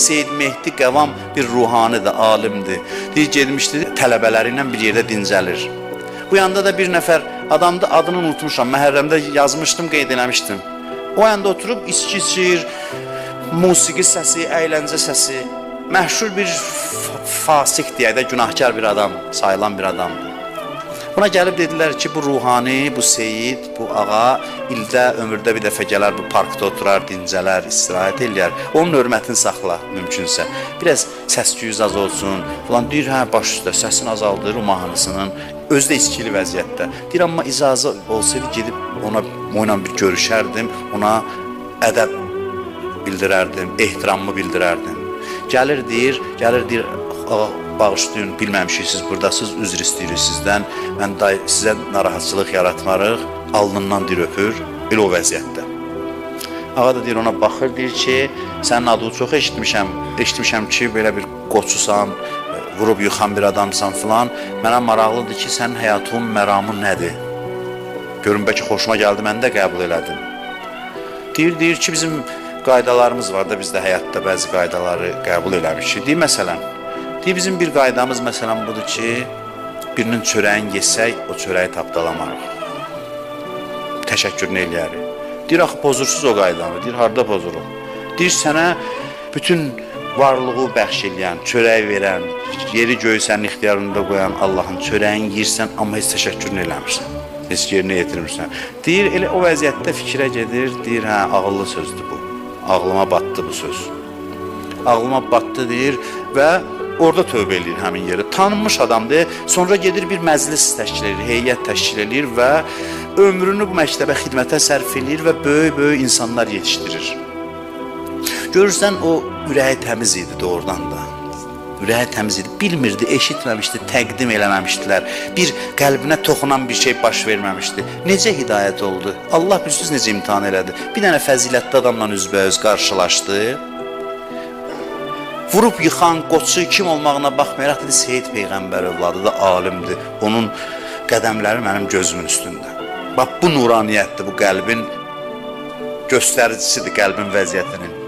Seyid Mehdi Qəvam bir ruhanidir, alimdir. Deyir, gedmişdi, tələbələri ilə bir yerdə dincəlir. Bu yanda da bir nəfər adamdı, adını unutmuşam, məhərrəmdə yazmışdım, qeyd eləmişdim. O yanda oturub içki içir, musiqi səsi, əyləncə səsi. Məşhur bir fasik deyək də, günahkar bir adam, sayılan bir adamdır. Buna gəlib dedilər ki, bu ruhani, bu seyid, bu ağa ildə, ömürdə bir dəfə gələr, bu parkda oturar, dincələr, istirahət eləyər. Onun hörmətini saxla, mümkünsə. Biraz səs-küyüz az olsun, falan deyir, hə, baş üstə, səsini azaldır, o mahnısının, özü də içkili vəziyyətdə. Deyir, amma icazə olsaydı, gedib onunla bir görüşərdim, ona ədəb bildirərdim, ehtiramımı bildirərdim. Gəlir deyir, ağa, bağışlayın, bilməmişik siz buradasınız, üzr istəyirik sizdən, mən sizə narahatçılıq yaratmarıq, alnından dir öpür, elə o vəziyyətdə. Ağa da deyir, ona baxır, deyir ki, sənin adını çox eşitmişəm ki, belə bir qoçusan, vurub yıxan bir adamsan filan, mənə maraqlıdır ki, sənin həyatın, məramın nədir? Görün, bəlkə xoşuma gəldi, mən də qəbul elədim. Deyir ki, bizim qaydalarımız var da, biz də həyatda bəzi qaydaları qəbul eləmişik. Deyir, məsələn, bizim bir qaydamız məsələn budur ki, birinin çörəyini yesək, o çörəyi tapdalamarıq. Təşəkkürünü eləyərik. Deyir, axı, pozursuz o qaydanı. Deyir, harada pozuruq? Deyir, sənə bütün varlığı bəxş eləyən, çörək verən, yeri göyü sənin ixtiyarında qoyan Allahın çörəyini yirsən, amma heç təşəkkürünü eləmirsən. Heç yerinə yetirmirsən. Deyir, elə o vəziyyətdə fikrə gedir, deyir, hə, ağıllı sözdür bu. Ağlıma batdı bu söz. Ağlıma batdı deyir və orada tövbə eləyir həmin yeri. Tanınmış adamdır, sonra gedir bir məclis təşkil edir, heyət təşkil edir və ömrünü bu məktəbə xidmətə sərf edir və böyük insanlar yetişdirir. Görürsən, o ürəyi təmiz idi doğrudan da. Ürəyi təmiz idi, bilmirdi, eşitməmişdi, təqdim eləməmişdilər. Bir qəlbinə toxunan bir şey baş verməmişdi. Necə hidayət oldu? Allah bilsiz necə imtihan elədi. Bir dənə fəzilətli adamla üzbəüz qarşılaşdı. Vurub yıxan, qoçu kim olmağına baxmayaraq dedi, Seyid Peyğəmbər övladı da alimdir. Onun qədəmləri mənim gözümün üstündə. Bax, bu nuraniyyətdir, bu qəlbin göstəricisidir, qəlbin vəziyyətinin.